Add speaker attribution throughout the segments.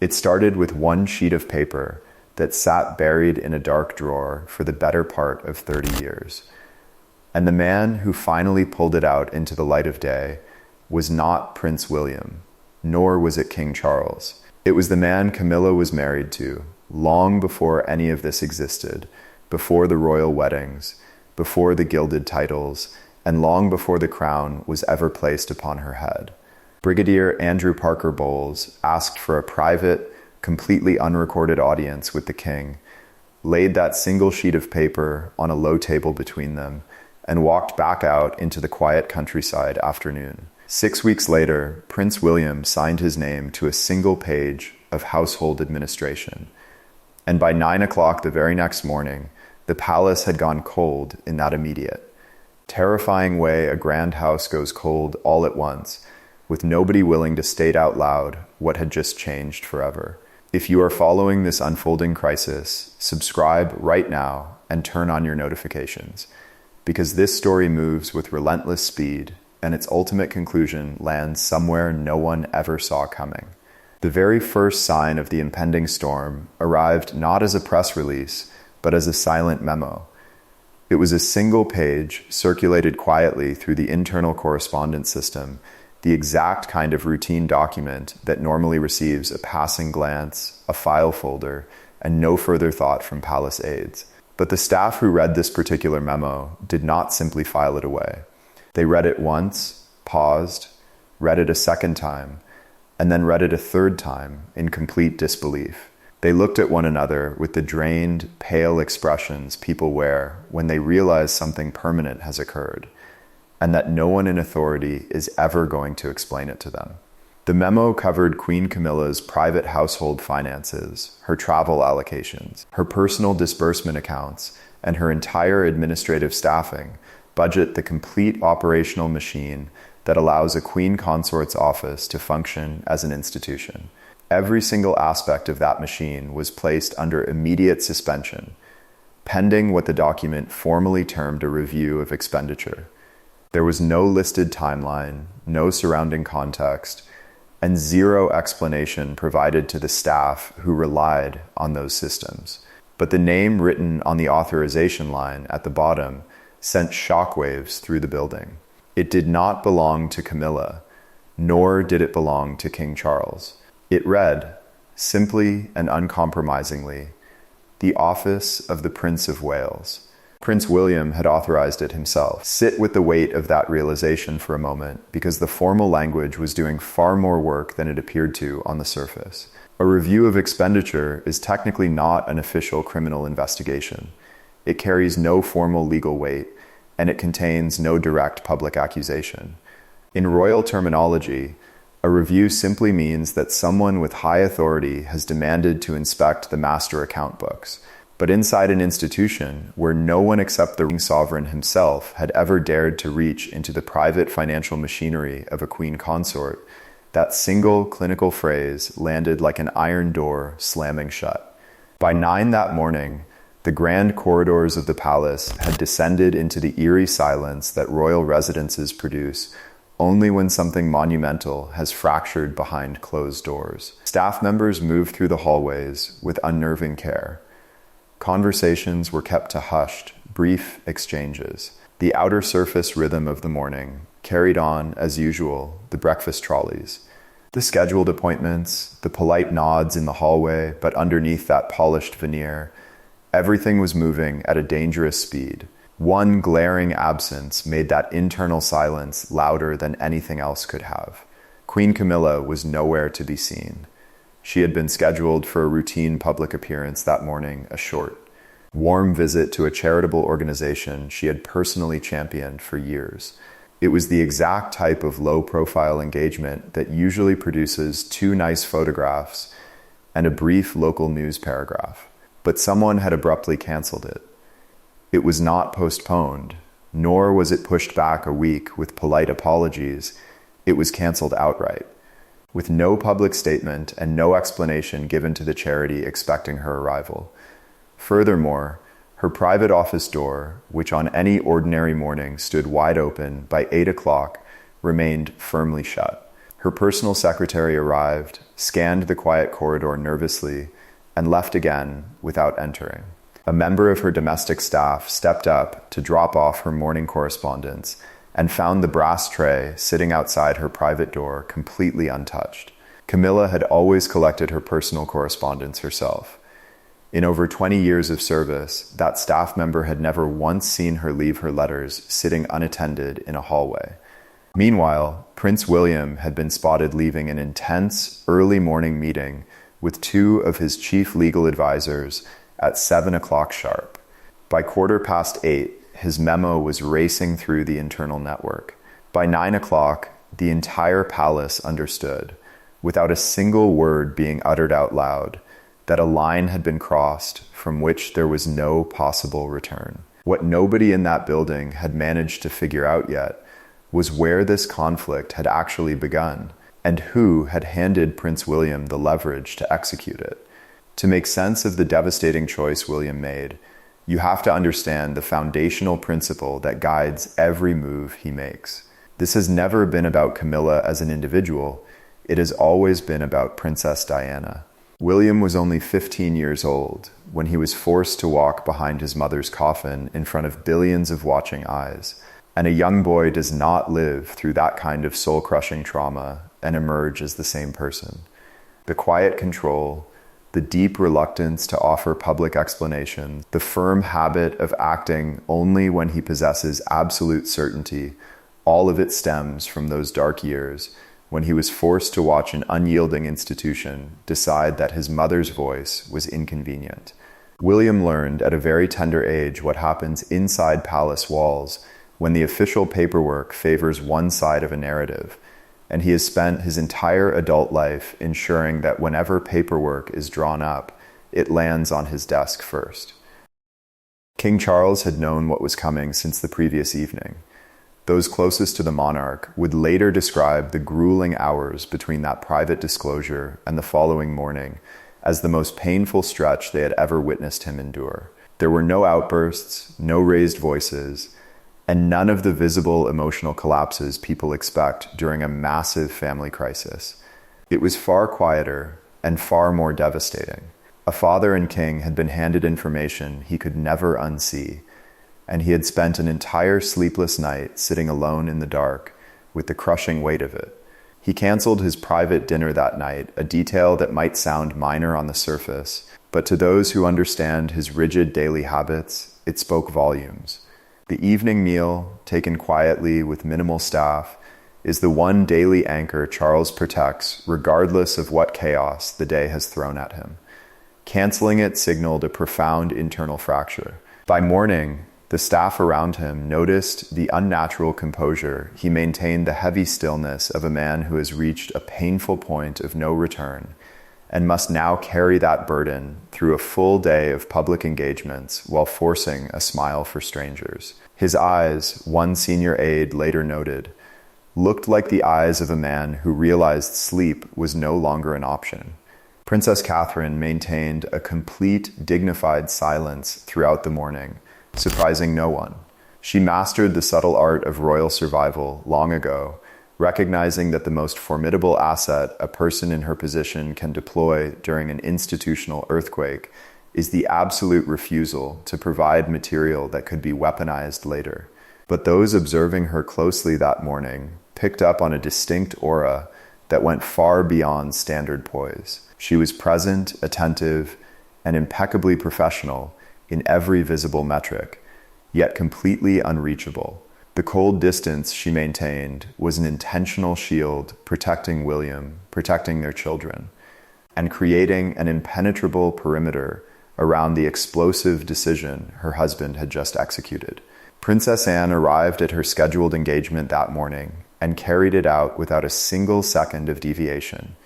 Speaker 1: It started with one sheet of paper that sat buried in a dark drawer for the better part of 30 years. And the man who finally pulled it out into the light of day was not Prince William, nor was it King Charles. It was the man Camilla was married to, long before any of this existed, before the royal weddings, before the gilded titles, and long before the crown was ever placed upon her head. Brigadier Andrew Parker Bowles asked for a private, completely unrecorded audience with the king, laid that single sheet of paper on a low table between them, and walked back out into the quiet countryside afternoon. 6 weeks later, Prince William signed his name to a single page of household administration. And by 9 o'clock the very next morning, the palace had gone cold in that immediate, terrifying way a grand house goes cold all at once, with nobody willing to state out loud what had just changed forever. If you are following this unfolding crisis, subscribe right now and turn on your notifications, because this story moves with relentless speed, and its ultimate conclusion lands somewhere no one ever saw coming. The very first sign of the impending storm arrived not as a press release, but as a silent memo. It was a single page circulated quietly through the internal correspondence system, the exact kind of routine document that normally receives a passing glance, a file folder, and no further thought from palace aides. But the staff who read this particular memo did not simply file it away. They read it once, paused, read it a second time, and then read it a third time in complete disbelief. They looked at one another with the drained, pale expressions people wear when they realize something permanent has occurred, and that no one in authority is ever going to explain it to them. The memo covered Queen Camilla's private household finances, her travel allocations, her personal disbursement accounts, and her entire administrative staffing, budget the complete operational machine that allows a queen consort's office to function as an institution. Every single aspect of that machine was placed under immediate suspension, pending what the document formally termed a review of expenditure. There was no listed timeline, no surrounding context, and zero explanation provided to the staff who relied on those systems. But the name written on the authorization line at the bottom sent shockwaves through the building. It did not belong to Camilla, nor did it belong to King Charles. It read, simply and uncompromisingly, the office of the Prince of Wales. Prince William had authorized it himself. Sit with the weight of that realization for a moment, because the formal language was doing far more work than it appeared to on the surface. A review of expenditure is technically not an official criminal investigation. It carries no formal legal weight, and it contains no direct public accusation. In royal terminology, a review simply means that someone with high authority has demanded to inspect the master account books. But inside an institution where no one except the sovereign himself had ever dared to reach into the private financial machinery of a queen consort, that single clinical phrase landed like an iron door slamming shut. By 9 that morning, the grand corridors of the palace had descended into the eerie silence that royal residences produce only when something monumental has fractured behind closed doors. Staff members moved through the hallways with unnerving care. Conversations were kept to hushed, brief exchanges. The outer surface rhythm of the morning carried on, as usual, the breakfast trolleys, the scheduled appointments, the polite nods in the hallway, but underneath that polished veneer, everything was moving at a dangerous speed. One glaring absence made that internal silence louder than anything else could have. Queen Camilla was nowhere to be seen. She had been scheduled for a routine public appearance that morning, a short, warm visit to a charitable organization she had personally championed for years. It was the exact type of low-profile engagement that usually produces 2 nice photographs and a brief local news paragraph. But someone had abruptly canceled it. It was not postponed, nor was it pushed back a week with polite apologies. It was canceled outright, with no public statement and no explanation given to the charity expecting her arrival. Furthermore, her private office door, which on any ordinary morning stood wide open by 8 o'clock, remained firmly shut. Her personal secretary arrived, scanned the quiet corridor nervously, and left again without entering. A member of her domestic staff stepped up to drop off her morning correspondence and found the brass tray sitting outside her private door completely untouched. Camilla had always collected her personal correspondence herself. In over 20 years of service, that staff member had never once seen her leave her letters sitting unattended in a hallway. Meanwhile, Prince William had been spotted leaving an intense, early morning meeting with two of his chief legal advisors at 7 o'clock sharp. By 8:15, his memo was racing through the internal network. By 9 o'clock, the entire palace understood, without a single word being uttered out loud, that a line had been crossed from which there was no possible return. What nobody in that building had managed to figure out yet was where this conflict had actually begun, and who had handed Prince William the leverage to execute it. To make sense of the devastating choice William made, you have to understand the foundational principle that guides every move he makes. This has never been about Camilla as an individual. It has always been about Princess Diana. William was only 15 years old when he was forced to walk behind his mother's coffin in front of billions of watching eyes. And a young boy does not live through that kind of soul-crushing trauma and emerge as the same person. The quiet control, the deep reluctance to offer public explanation, the firm habit of acting only when he possesses absolute certainty, all of it stems from those dark years when he was forced to watch an unyielding institution decide that his mother's voice was inconvenient. William learned at a very tender age what happens inside palace walls when the official paperwork favors one side of a narrative, and he has spent his entire adult life ensuring that whenever paperwork is drawn up, it lands on his desk first. King Charles had known what was coming since the previous evening. Those closest to the monarch would later describe the grueling hours between that private disclosure and the following morning as the most painful stretch they had ever witnessed him endure. There were no outbursts, no raised voices, and none of the visible emotional collapses people expect during a massive family crisis. It was far quieter and far more devastating. A father and king had been handed information he could never unsee, and he had spent an entire sleepless night sitting alone in the dark with the crushing weight of it. He canceled his private dinner that night, a detail that might sound minor on the surface, but to those who understand his rigid daily habits, it spoke volumes. The evening meal, taken quietly with minimal staff, is the one daily anchor Charles protects regardless of what chaos the day has thrown at him. Canceling it signaled a profound internal fracture. By morning, the staff around him noticed the unnatural composure he maintained, the heavy stillness of a man who has reached a painful point of no return and must now carry that burden through a full day of public engagements while forcing a smile for strangers. His eyes, one senior aide later noted, looked like the eyes of a man who realized sleep was no longer an option. Princess Catherine maintained a complete, dignified silence throughout the morning, surprising no one. She mastered the subtle art of royal survival long ago, recognizing that the most formidable asset a person in her position can deploy during an institutional earthquake is the absolute refusal to provide material that could be weaponized later. But those observing her closely that morning picked up on a distinct aura that went far beyond standard poise. She was present, attentive, and impeccably professional in every visible metric, yet completely unreachable. The cold distance she maintained was an intentional shield protecting William, protecting their children, and creating an impenetrable perimeter around the explosive decision her husband had just executed. Princess Anne arrived at her scheduled engagement that morning and carried it out without a single second of deviation,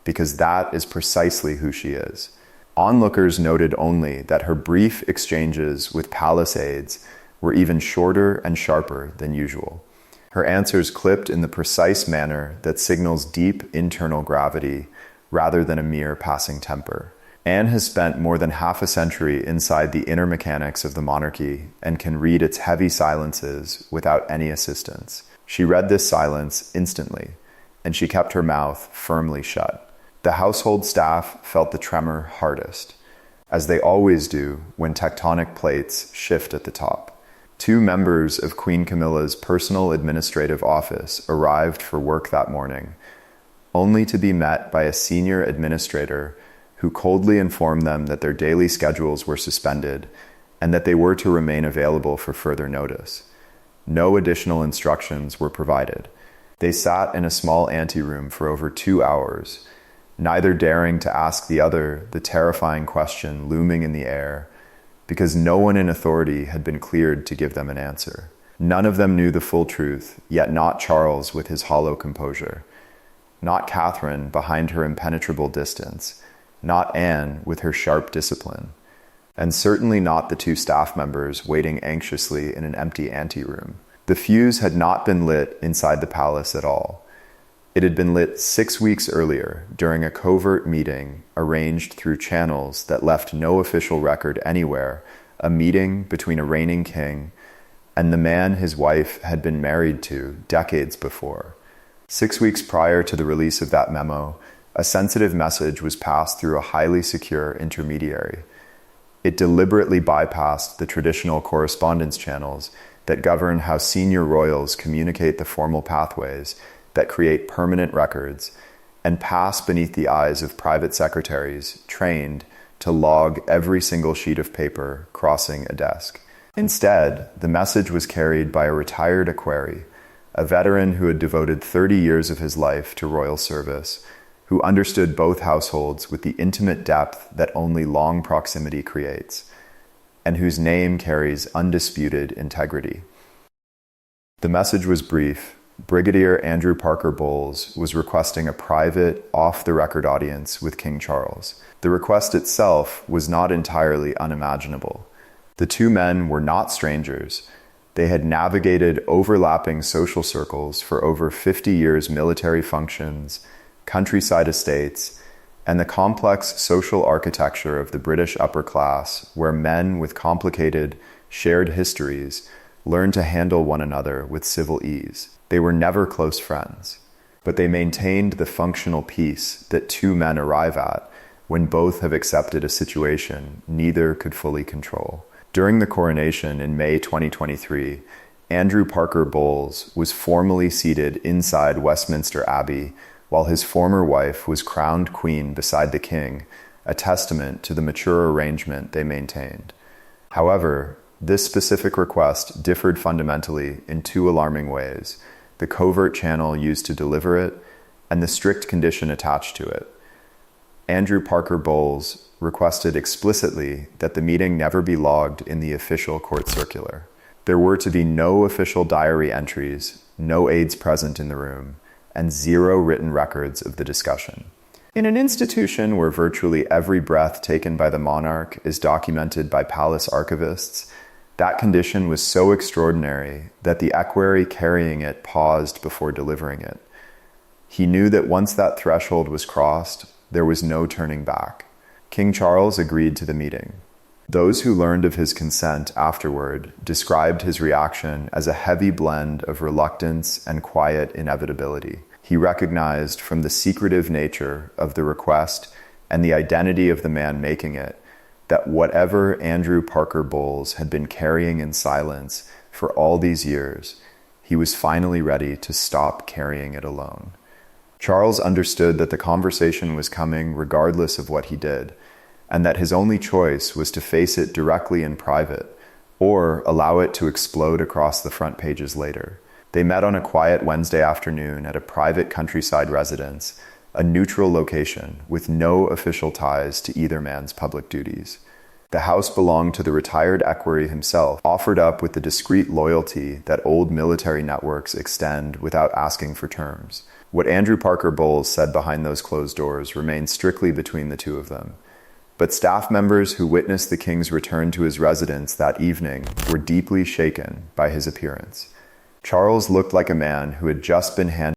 Speaker 1: because that is precisely who she is. Onlookers noted only that her brief exchanges with palace aides were even shorter and sharper than usual. Her answers clipped in the precise manner that signals deep internal gravity rather than a mere passing temper. Anne has spent more than half a century inside the inner mechanics of the monarchy and can read its heavy silences without any assistance. She read this silence instantly, and she kept her mouth firmly shut. The household staff felt the tremor hardest, as they always do when tectonic plates shift at the top. 2 members of Queen Camilla's personal administrative office arrived for work that morning, only to be met by a senior administrator who coldly informed them that their daily schedules were suspended and that they were to remain available for further notice. No additional instructions were provided. They sat in a small anteroom for over 2 hours, neither daring to ask the other the terrifying question looming in the air, because no one in authority had been cleared to give them an answer. None of them knew the full truth, yet not Charles with his hollow composure, not Catherine behind her impenetrable distance, not Anne with her sharp discipline, and certainly not the 2 staff members waiting anxiously in an empty anteroom. The fuse had not been lit inside the palace at all. It had been lit 6 weeks earlier during a covert meeting arranged through channels that left no official record anywhere, a meeting between a reigning king and the man his wife had been married to decades before. 6 weeks prior to the release of that memo, a sensitive message was passed through a highly secure intermediary. It deliberately bypassed the traditional correspondence channels that govern how senior royals communicate the formal pathways that create permanent records and pass beneath the eyes of private secretaries trained to log every single sheet of paper crossing a desk. Instead, the message was carried by a retired equerry, a veteran who had devoted 30 years of his life to royal service, who understood both households with the intimate depth that only long proximity creates, and whose name carries undisputed integrity. The message was brief. Brigadier Andrew Parker Bowles was requesting a private, off-the-record audience with King Charles. The request itself was not entirely unimaginable. The 2 men were not strangers. They had navigated overlapping social circles for over 50 years' military functions, countryside estates, and the complex social architecture of the British upper class, where men with complicated, shared histories learned to handle one another with civil ease. They were never close friends, but they maintained the functional peace that 2 men arrive at when both have accepted a situation neither could fully control. During the coronation in May 2023, Andrew Parker Bowles was formally seated inside Westminster Abbey while his former wife was crowned queen beside the king, a testament to the mature arrangement they maintained. However, this specific request differed fundamentally in 2 alarming ways: the covert channel used to deliver it and the strict condition attached to it. Andrew Parker Bowles requested explicitly that the meeting never be logged in the official court circular. There were to be no official diary entries, no aides present in the room, and 0 written records of the discussion. In an institution where virtually every breath taken by the monarch is documented by palace archivists, that condition was so extraordinary that the equerry carrying it paused before delivering it. He knew that once that threshold was crossed, there was no turning back. King Charles agreed to the meeting. Those who learned of his consent afterward described his reaction as a heavy blend of reluctance and quiet inevitability. He recognized from the secretive nature of the request and the identity of the man making it that whatever Andrew Parker Bowles had been carrying in silence for all these years, he was finally ready to stop carrying it alone. Charles understood that the conversation was coming regardless of what he did, and that his only choice was to face it directly in private, or allow it to explode across the front pages later. They met on a quiet Wednesday afternoon at a private countryside residence, a neutral location with no official ties to either man's public duties. The house belonged to the retired equerry himself, offered up with the discreet loyalty that old military networks extend without asking for terms. What Andrew Parker Bowles said behind those closed doors remained strictly between the 2 of them. But staff members who witnessed the king's return to his residence that evening were deeply shaken by his appearance. Charles looked like a man who had just been handed